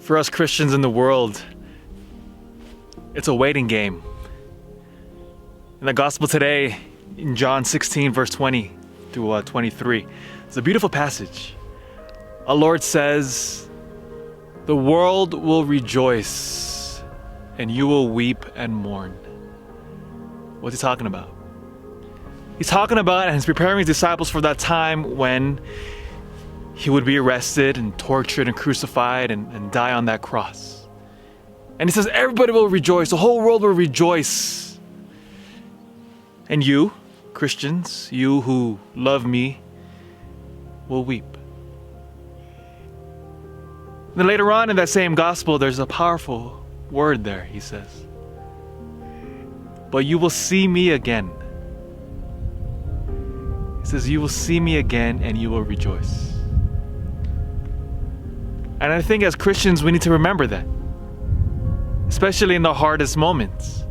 For us Christians in the world, it's a waiting game. In the gospel today, in John 16, verse 20 through 23, it's a beautiful passage. Our Lord says, "The world will rejoice, and you will weep and mourn." What's he talking about? He's talking about, and he's preparing his disciples for that time when he would be arrested and tortured and crucified and die on that cross. And he says, everybody will rejoice. The whole world will rejoice. And you, Christians, you who love me, will weep. Then later on in that same gospel, there's a powerful word there, he says. But you will see me again. He says, you will see me again and you will rejoice. And I think as Christians, we need to remember that, especially in the hardest moments.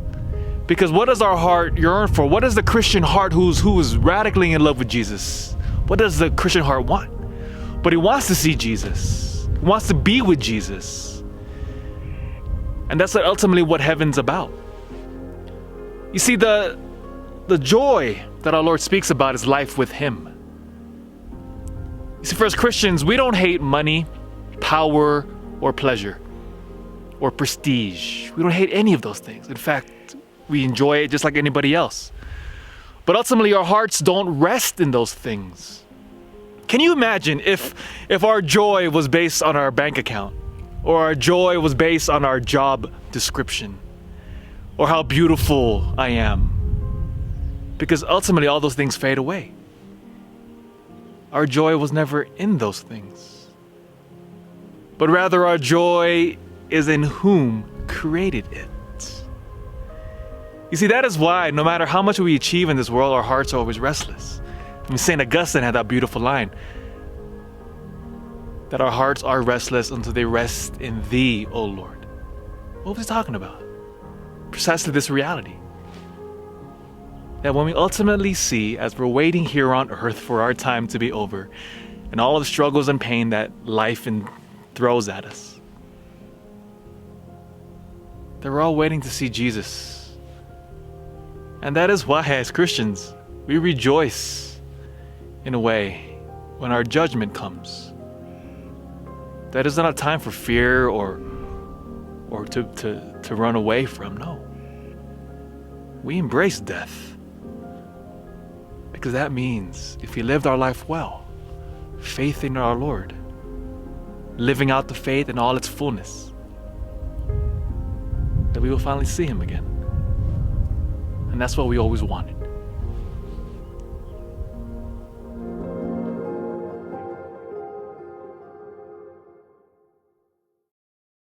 Because what does our heart yearn for? What does the Christian heart who is radically in love with Jesus, what does the Christian heart want? But he wants to see Jesus. He wants to be with Jesus. And that's ultimately what heaven's about. You see, the joy that our Lord speaks about is life with him. You see, for us Christians, we don't hate money, power, or pleasure, or prestige. We don't hate any of those things. In fact, we enjoy it just like anybody else. But ultimately, our hearts don't rest in those things. Can you imagine if our joy was based on our bank account, or our joy was based on our job description, or how beautiful I am? Because ultimately, all those things fade away. Our joy was never in those things. But rather our joy is in whom created it. You see, that is why no matter how much we achieve in this world, our hearts are always restless. I mean, St. Augustine had that beautiful line, that our hearts are restless until they rest in thee, O Lord. What was he talking about? Precisely this reality. That when we ultimately see, as we're waiting here on earth for our time to be over, and all of the struggles and pain that life throws at us, that we're all waiting to see Jesus. And that is why, as Christians, we rejoice in a way when our judgment comes. That is not a time for fear or to run away from. No. We embrace death. Because that means if we lived our life well, faith in our Lord, living out the faith in all its fullness, that we will finally see him again. And that's what we always wanted.